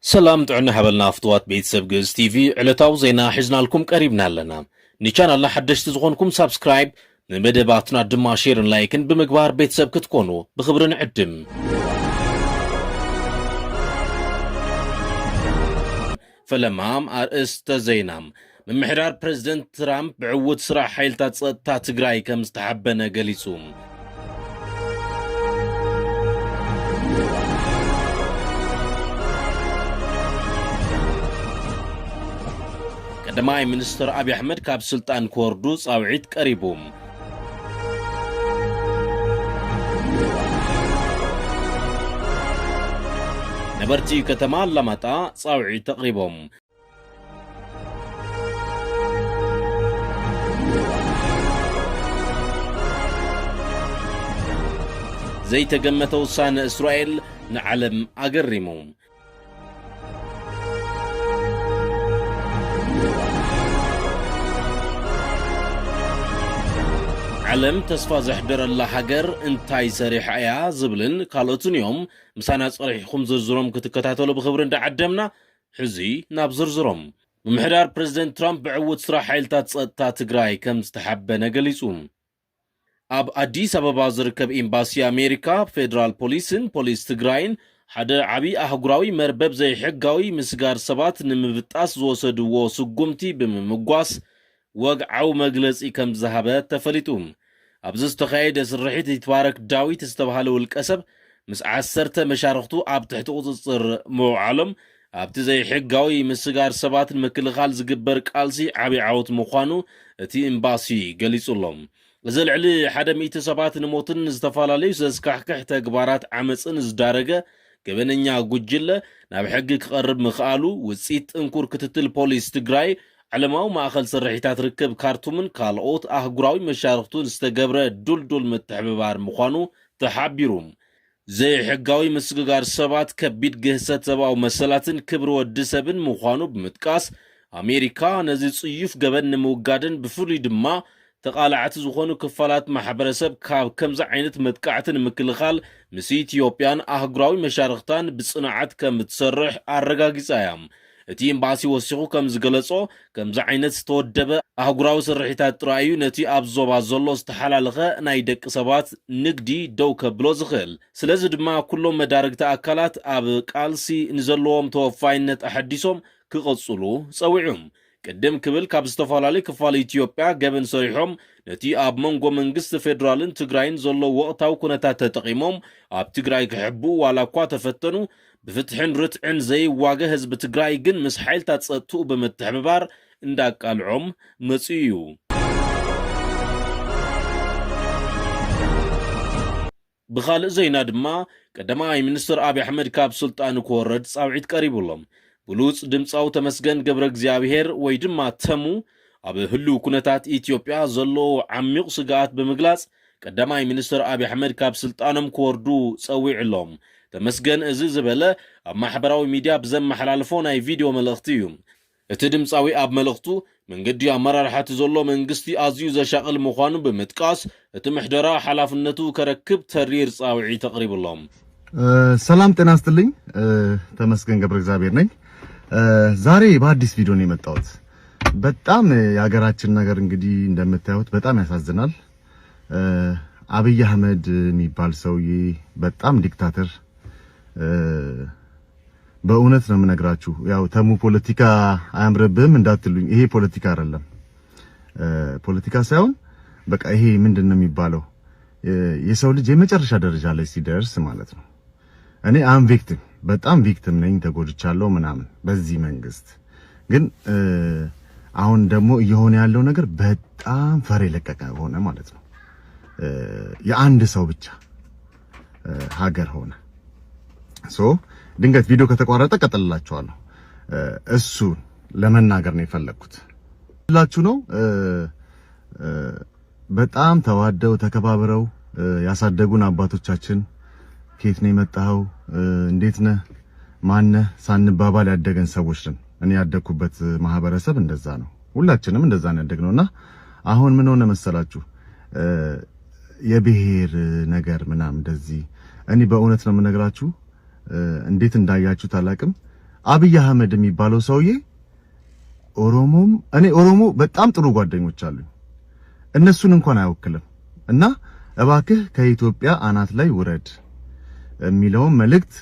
سلام تعنا حبلنا فطوات بيتسب جز تي في علتاو زينا حزنا لكم قريبنا لنا نيشان الله حدش تزغونكم سابسكرايب نمدباتنا دما شيرن لايكن بمقبار بيتسب كتكونوا بخبرن عدم فلمام أرست زينام من محرار بريزيدنت ترامب بعود سراح حيلتا تصدتا تقراي كم استحبنا قليسوم قدماي منستر أبي أحمد كاب سلطان كوردوس أو عيد قريبوم نبرتي كتمال لمطا صاوعي تقريبهم زي تقمتو سان إسرائيل نعلم أقرمهم علم تصفى زحدر الله حجر انتاي سريح ايا زبلن كالوتن يوم مسانا صريحكم زرزروم كتكتاتولو بخبرن دا عدمنا حزي ناب زرزروم بمحرار بريزيدنت ترامب بعود سراح حيلتات صدتا تقراي كم استحبنا قليسوم اب اديس ابابا زركب امباسي امريكا فيدرال بوليسن بوليس تقراين حدا عبي احقراوي مربب زي حقاوي مسقار سبات نمبتاس زوسدو سقومتي بممقواس وقعو مجلسي كم زهبات تفلتوم أبزز تخيد سرحيت يتبارك داوي تستبهالو الكسب مس عسرت مشارختو عب تحت قصصر مو عالم عبت زي حقاوي مسقار سبات المكل خال زقبر قالسي عبي عوت مخانو تي امباسي قليسو اللهم زل علي حدا ميت سبات نموتن نزتفالاليو ززكحكح تقبارات عمسن زدارجة كبننيا قجلة ناب حقك قرب مخالو وزيت انكور كتتل بوليس تقراي علماو ما أخل سرحيتات ركب كارتومن كالوت أهقراوي مشارختون استقبره دول متحببار مخانو تحابيروم زي حقاوي مسقار سبات كبيد جهسات سباو مسلاتن كبر ودسبن مخانو بمتكاس أمريكا نزيد صيف قبن موقادن بفولي دما تقالعات زخونو كفالات محبرسب كاب كمز عينت متكعتن مكلخال مسي إثيوبيان أهقراوي مشارختان بصناعات كمتسرح الرقاقيس أيام اتي امباسي وسيخو كم زغلصو كم زعينت ستودبه اهغراو سرحيتات رايو نتي ابزوبا زلو استحلالخه ناي دق سبات نغدي دو كبلو زخل سلازي دما كلهم مدارغتا اكلات اب قالسي نزلوم توفاينت احديسوم كقصلو صويعهم قدم كبل كاب استفالالي كفال اثيوبيا غبن صريحهم نتي اب منغو منغست فيدرالن تግራይን ዘሎ ወቅታው ኩነታት ተጠቂሞም اب تግራይ كحبو ولا ኳ ተፈተኑ بفتحن رتعن زي واجه حزب تግራይ ግን مس حيلታት ጸጥቱ በመተحبባር እንዳቃልዑም መጽዩ بخالق زينا دما قدماي منستر ابي احمد كاب سلطان كورد صاوعيت قريبولم بلوص دمصاو تመስገን ገብረ እግዚአብሔር ወይ ድማ ተሙ አብ ህሉ ኩነታት ኢትዮጵያ ዘሎ ዓሚቕ ስጋት በመግላጽ ቀዳማይ ሚኒስትር አቢ አህመድ ካብ ስልጣኖም ክወርዱ ጸዊዕሎም ተመስገን እዚ ዝበለ ኣብ ማሕበራዊ ሚድያ ብዘመሓላልፎ ናይ ቪድዮ መልእኽቲ እዩ እቲ ድምጻዊ ኣብ መልእኽቱ መንገዲ ኣመራርሓቲ ዘሎ መንግስቲ ኣዝዩ ዘሻቅል ምዃኑ ብምጥቃስ እቲ ምሕደራ ሓላፍነቱ ከረክብ ተሪር ጻውዒ ተቕሪብሎም ሰላም ጤና ይስጥልኝ ተመስገን ገብረ እግዚአብሔር ነኝ ዛሬ በአዲስ ቪዲዮ ነው የመጣሁት በጣም የሀገራችን ነገር እንግዲህ እንደምታዩት በጣም ያሳዝናል አብይ አህመድ የሚባል ሰውዬ በጣም ዲክታተር በእውነት ነው የምነግራችሁ ያው ተሙ ፖለቲካ አያምርብህም እንዳትሉኝ ይሄ ፖለቲካ አይደለም ፖለቲካ ሳይሆን በቃ ይሄ ምንድነው የሚባለው የሰው ልጅ የመጨረሻ ደረጃ ላይ ሲደርስ ማለት ነው እኔ አም ቪክቲም በጣም ቪክቲም ነኝ ተጎድቻለሁ ምናምን በዚህ መንግስት ግን አሁን ደግሞ እየሆነ ያለው ነገር በጣም ፈር የለቀቀ ሆነ ማለት ነው የአንድ ሰው ብቻ ሀገር ሆነ ሶ ድንገት ቪዲዮ ከተቋረጠ ቀጥልላችኋለሁ እሱ ለመናገር ነው የፈለኩት ላችሁ ነው በጣም ተዋደው ተከባብረው ያሳደጉን አባቶቻችን ከየት ነው የመጣው እንዴት ነህ ማን ነህ ሳንባባል ያደገን ሰዎች ነን እኔ ያደኩበት ማህበረሰብ እንደዛ ነው ሁላችንም እንደዛ ነው ያደግነውና አሁን ምን ሆነ መሰላችሁ የብሔር ነገር ምናም እንደዚህ እኔ በእውነት ነው የምነግራችሁ እንዴት እንዳያችሁ ታላቅም አብይ አህመድ የሚባለው ሰውዬ ኦሮሞም እኔ ኦሮሞ በጣም ጥሩ ጓደኞች አሉኝ እነሱን እንኳን አይወክልም እና እባክህ ከኢትዮጵያ አናት ላይ ውረድ የሚለውን መልእክት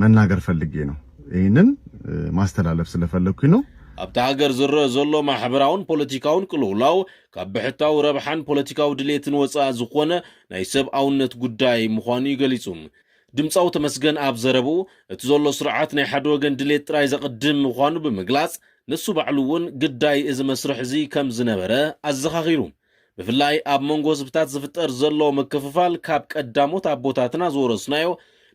መናገር ፈልጌ ነው ይሄንን ማስተላለፍ ስለፈለኩኝ ነው ኣብታ ሃገር ዝረአ ዘሎ ማሕበራውን ፖለቲካውን ቅልውላው ካብ ብሕታው ረብሓን ፖለቲካዊ ድሌትን ወፃእ ዝኾነ ናይ ሰብኣውነት ጉዳይ ምዃኑ ይገሊጹ ድምፃዊ ተመስገን ኣብ ዘረቡ እቲ ዘሎ ስርዓት ናይ ሓደ ወገን ድሌት ጥራይ ዘቕድም ምዃኑ ብምግላጽ ንሱ ባዕሉ እውን ግዳይ እዚ መስርሕ እዚ ከም ዝነበረ ኣዘኻኺሩ ብፍላይ ኣብ መንጎ ህዝብታት ዝፍጠር ዘሎ ምክፍፋል ካብ ቀዳሞት ኣቦታትና ዝወረስናዮ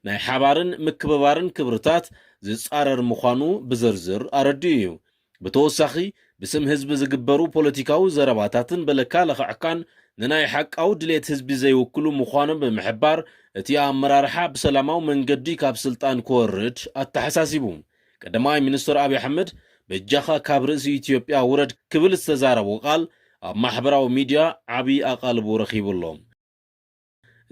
ናይ ሓባርን ምክብባርን ክብርታት ዝጻረር ምዃኑ ብዝርዝር ኣረዲኡ እዩ ብተወሳኺ ብስም ህዝቢ ዝግበሩ ፖለቲካዊ ዘረባታትን በለካ ለኽዕካን ንናይ ሓቃዊ ድሌት ህዝቢ ዘይውክሉ ምዃኖም ብምሕባር እቲ ኣመራርሓ ብሰላማዊ መንገዲ ካብ ስልጣን ክወርድ ኣተሓሳሲቡ ቀዳማይ ሚኒስትር አብይ አሕመድ በጃኻ ካብ ርእሲ ኢትዮጵያ ውረድ ክብል ዝተዛረቦ ቃል ኣብ ማሕበራዊ ሚድያ ዓብይ ኣቓልቦ ረኺቡሎም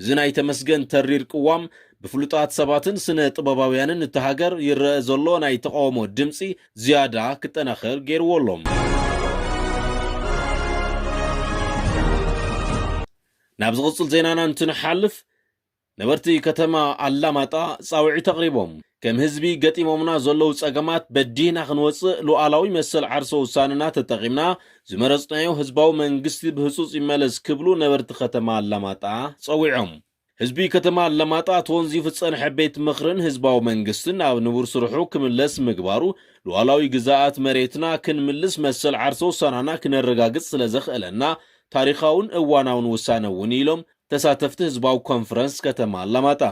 እዚ ናይ ተመስገን ተሪር ቅዋም ብፍሉጣት ሰባትን ስነ ጥበባውያንን እቲ ሃገር ይረአ ዘሎ ናይ ተቃውሞ ድምፂ ዝያዳ ክጠናኸር ገይርዎሎም ናብ ዝቕፅል ዜናና እንትንሓልፍ ነበርቲ ከተማ ኣላማጣ ጻውዒ ተቕሪቦም ከም ህዝቢ ገጢሞምና ዘለው ጸገማት በዲህና ክንወፅእ ሉዓላዊ መሰል ዓርሶ ውሳንና ተጠቒምና ዝመረጽናዮ ህዝባዊ መንግስቲ ብህጹጽ ይመለስ ክብሉ ነበርቲ ከተማ ኣላማጣ ጸዊዖም ህዝቢ ከተማ ኣላማጣ ተወንዚፉ ዝጸንሐ ቤት ምኽርን ህዝባዊ መንግስትን ኣብ ንቡር ስርሑ ክምለስ ምግባሩ ሉዓላዊ ግዛኣት መሬትና ክንምልስ መሰል ዓርሶ ውሳናና ክነረጋግጽ ስለ ዘኽእለና ታሪኻውን እዋናውን ውሳነ እውን ኢሎም ተሳተፍቲ ህዝባዊ ኮንፈረንስ ከተማ ኣላማጣ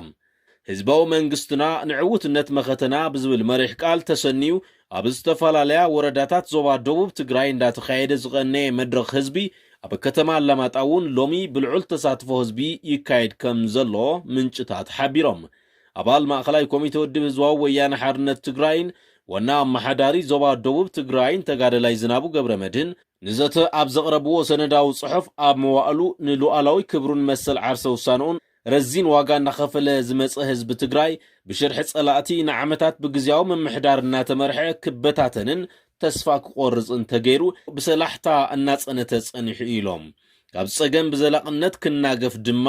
ህዝባዊ መንግስትና ንዕውትነት መኸተና ብዝብል መሪሕ ቃል ተሰኒዩ ኣብ ዝተፈላለያ ወረዳታት ዞባ ደቡብ ትግራይ እንዳተኻየደ ዝቐነየ መድረኽ ህዝቢ ኣብ ከተማ ኣላማጣ እውን ሎሚ ብልዑል ተሳትፎ ህዝቢ ይካየድ ከም ዘሎ ምንጭታት ሓቢሮም ኣባል ማእኸላይ ኮሚቴ ውድብ ህዝባዊ ወያነ ሓርነት ትግራይን ዋና ኣመሓዳሪ ዞባ ደቡብ ትግራይን ተጋደላይ ዝናቡ ገብረ መድህን ንዘተ ኣብ ዘቕረብዎ ሰነዳዊ ጽሑፍ ኣብ መዋእሉ ንሉዓላዊ ክብሩን መሰል ዓርሰ ውሳነኡን ረዚን ዋጋ እናኸፈለ ዝመፀ ህዝቢ ትግራይ ብሽርሒ ጸላእቲ ንዓመታት ብግዚያዊ ምምሕዳር እናተመርሐ ክበታተንን ተስፋ ክቆርጽን ተገይሩ ብሰላሕታ እናጸነተ ጸኒሑ ኢሎም ካብ ጸገም ብዘላቕነት ክናገፍ ድማ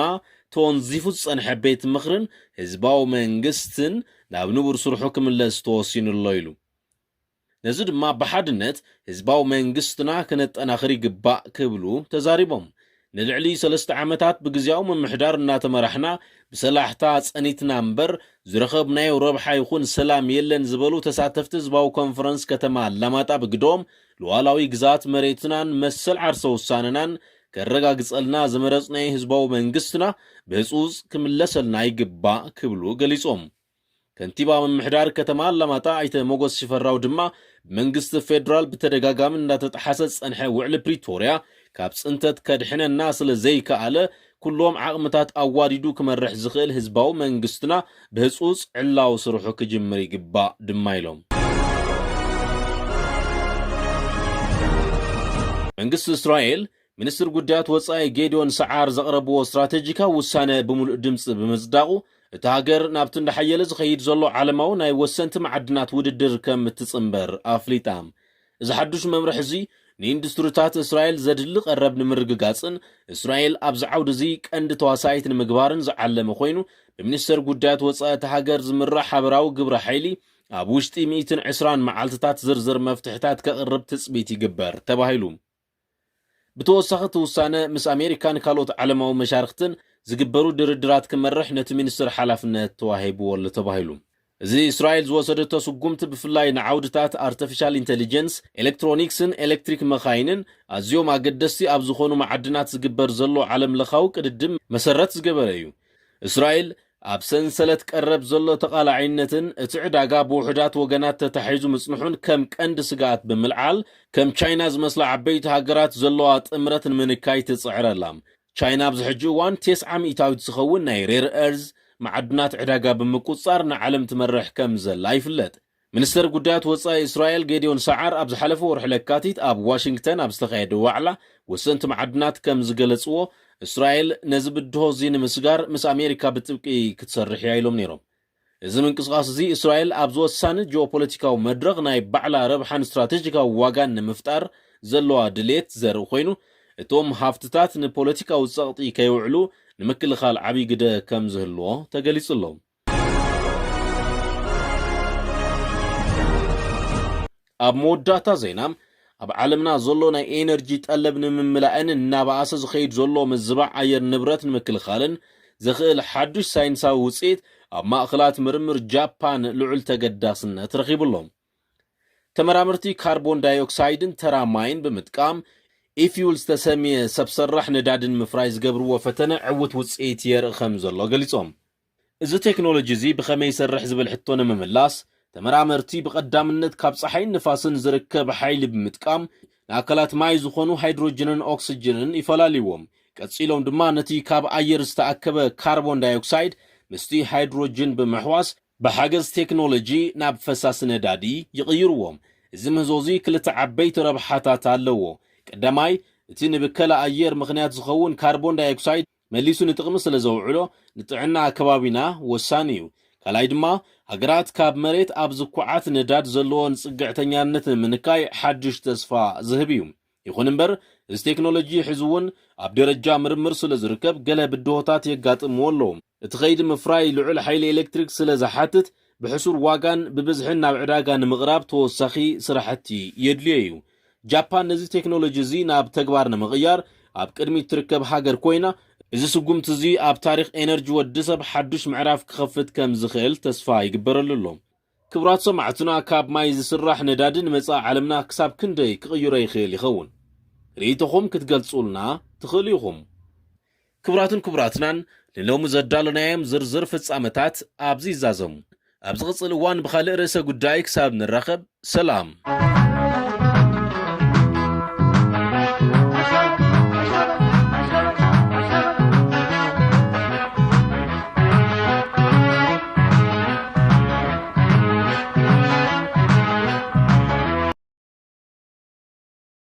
ተወንዚፉ ዝጸንሐ ቤት ምኽርን ህዝባዊ መንግስትን ናብ ንቡር ስርሑ ክምለስ ተወሲኑሎ ኢሉ ነዚ ድማ ብሓድነት ህዝባዊ መንግስትና ክነጠናኽር ይግባእ ክብሉ ተዛሪቦም ንልዕሊ 3 ዓመታት ብግዚያዊ ምምሕዳር እናተመራሕና ብሰላሕታ ጸኒትና እምበር ዝረኸብናዮ ረብሓ ይኹን ሰላም የለን ዝበሉ ተሳተፍቲ ህዝባዊ ኮንፈረንስ ከተማ ኣላማጣ ብግዶም ሉዓላዊ ግዛት መሬትናን መሰል ዓርሰ ውሳነናን ከረጋግጸልና ዝመረጽናዮ ህዝባዊ መንግስትና ብህጹጽ ክምለሰልና ይግባእ ክብሉ ገሊጾም ከንቲባ ምምሕዳር ከተማ ኣላማጣ ኣይተ ሞጎስ ሽፈራው ድማ መንግስቲ ፌደራል ብተደጋጋሚ እንዳተጣሓሰ ጸንሐ ውዕሊ ፕሪቶርያ ካብ ጽንተት ከድሕነና ስለ ዘይከኣለ ኩሎም ዓቕምታት ኣዋዲዱ ክመርሕ ዝኽእል ህዝባዊ መንግስትና ብህጹጽ ዕላው ስርሑ ክጅምር ይግባእ ድማ ኢሎም መንግስቲ እስራኤል ሚኒስትር ጉዳያት ወጻኢ ጌዲዮን ሰዓር ዘቕረብዎ ስትራቴጂካዊ ውሳነ ብምሉእ ድምፂ ብምጽዳቑ እቲ ሃገር ናብቲ እንዳሓየለ ዝኸይድ ዘሎ ዓለማዊ ናይ ወሰንቲ መዓድናት ውድድር ከም እትጽንበር ኣፍሊጣ እዚ ሓዱሽ መምርሒ እዚ ንኢንዱስትሪታት እስራኤል ዘድሊ ቀረብ ንምርግጋጽን እስራኤል ኣብ ዝዓውዲ እዚ ቀንዲ ተዋሳኢት ንምግባርን ዝዓለመ ኮይኑ ብሚኒስትር ጉዳያት ወጻኢ እቲ ሃገር ዝምራሕ ሓበራዊ ግብረ ሓይሊ ኣብ ውሽጢ 120 መዓልትታት ዝርዝር መፍትሕታት ከቕርብ ትጽቢት ይግበር ተባሂሉ ብተወሳኺ እቲ ውሳነ ምስ ኣሜሪካን ካልኦት ዓለማዊ መሻርክትን ዝግበሩ ድርድራት ክመርሕ ነቲ ሚኒስትር ሓላፍነት ተዋሂብዎ ተባሂሉ እዚ እስራኤል ዝወሰደቶ ስጉምቲ ብፍላይ ንዓውድታት ኣርቲፊሻል ኢንተሊጀንስ ኤሌክትሮኒክስን ኤሌክትሪክ መኻይንን ኣዝዮም ኣገደስቲ ኣብ ዝኾኑ መዓድናት ዝግበር ዘሎ ዓለም ለኻዊ ቅድድም መሰረት ዝገበረ እዩ እስራኤል ኣብ ሰንሰለት ቀረብ ዘሎ ተቓላዒነትን እቲ ዕዳጋ ብውሕዳት ወገናት ተታሒዙ ምጽንሑን ከም ቀንዲ ስጋኣት ብምልዓል ከም ቻይና ዝመስላ ዓበይቲ ሃገራት ዘለዋ ጥምረት ንምንካይ ትጽዕረላ ቻይና ኣብዚ ሕጂ እዋን 900 ዝኸውን ናይ ሬር ኤርዝ معدنات عداقة بمقصار نعلم تمرح كم زل يفلت منستر قدات وصاي إسرائيل جيديون سعر أبز حلفو ورحلة كاتيت أب واشنطن أبز تخيد وعلا وسنت معدنات كم زقلتسو إسرائيل نزب الدهوزين مسجار مس أمريكا بتبقي كتصرح يايلوم نيرم እዚ ምንቅስቃስ እዚ እስራኤል ኣብ ዝወሳነ ጂኦፖለቲካዊ መድረኽ ናይ ባዕላ ረብሓን ስትራቴጂካዊ ዋጋን ንምፍጣር ዘለዋ ድሌት ዘርኢ ኮይኑ እቶም ሃፍትታት ንፖለቲካዊ ፀቕጢ ከይውዕሉ ንምክልኻል ዓብይ ግደ ከም ዝህልዎ ተገሊጹ ኣሎ። ኣብ መወዳእታ ዜና ኣብ ዓለምና ዘሎ ናይ ኤነርጂ ጠለብ ንምምላእን እናባኣሰ ዝኸይድ ዘሎ ምዝባዕ ኣየር ንብረት ንምክልኻልን ዝኽእል ሓዱሽ ሳይንሳዊ ውፅኢት ኣብ ማእኸላት ምርምር ጃፓን ልዑል ተገዳስነት ረኺቡሎም። ተመራምርቲ ካርቦን ዳይኦክሳይድን ተራማይን ብምጥቃም ኢፊውል ዝተሰሚየ ሰብ ሰራሕ ነዳድን ምፍራይ ዝገብርዎ ፈተነ ዕውት ውፅኢት የርኢ ከም ዘሎ ገሊጾም። እዚ ቴክኖሎጂ እዚ ብኸመይ ይሰርሕ ዝብል ሕቶ ንምምላስ ተመራመርቲ ብቐዳምነት ካብ ፀሓይን ንፋስን ዝርከብ ሓይሊ ብምጥቃም ንኣካላት ማይ ዝኾኑ ሃይድሮጅንን ኦክሲጅንን ይፈላልይዎም። ቀፂሎም ድማ ነቲ ካብ ኣየር ዝተኣከበ ካርቦን ዳይኦክሳይድ ምስቲ ሃይድሮጅን ብምሕዋስ ብሓገዝ ቴክኖሎጂ ናብ ፈሳሲ ነዳዲ ይቕይርዎም። እዚ ምህዞ እዚ ክልተ ዓበይቲ ረብሓታት ኣለዎ። ቀዳማይ እቲ ንብከላ ኣየር ምኽንያት ዝኸውን ካርቦን ዳይኦክሳይድ መሊሱ ንጥቕሚ ስለ ዘውዕሎ ንጥዕና ከባቢና ወሳኒ እዩ። ካልኣይ ድማ ሃገራት ካብ መሬት ኣብ ዝኩዓት ነዳድ ዘለዎን ጽግዕተኛነት ምንካይ ሓድሽ ተስፋ ዝህብ እዩ። ይኹን እምበር እዚ ቴክኖሎጂ ሕዚ እውን ኣብ ደረጃ ምርምር ስለ ዝርከብ ገለ ብድሆታት የጋጥምዎ ኣለዉ። እቲ ኸይዲ ምፍራይ ልዑል ሓይሊ ኤሌክትሪክ ስለ ዝሓትት ብሕሱር ዋጋን ብብዝሕን ናብ ዕዳጋ ንምቕራብ ተወሳኺ ስራሕቲ የድልዮ እዩ። ጃፓን ነዚ ቴክኖሎጂ እዚ ናብ ተግባር ንምቕያር ኣብ ቅድሚት ትርከብ ሃገር ኮይና እዚ ስጉምቲ እዚ ኣብ ታሪኽ ኤነርጂ ወዲ ሰብ ሓዱሽ ምዕራፍ ክኸፍት ከም ዝኽእል ተስፋ ይግበረሉ ኣሎ። ክቡራት ሰማዕትና ካብ ማይ ዝስራሕ ነዳዲ ንመጻኢ ዓለምና ክሳብ ክንደይ ክቕይሮ ይኽእል ይኸውን? ርእይቶኹም ክትገልጹልና ትኽእሉ ኢኹም። ክቡራትን ክቡራትናን ንሎሚ ዘዳለናዮም ዝርዝር ፍጻመታት ኣብዚ ይዛዘሙ። ኣብ ዝቕጽል እዋን ብኻልእ ርእሰ ጉዳይ ክሳብ ንራኸብ ሰላም።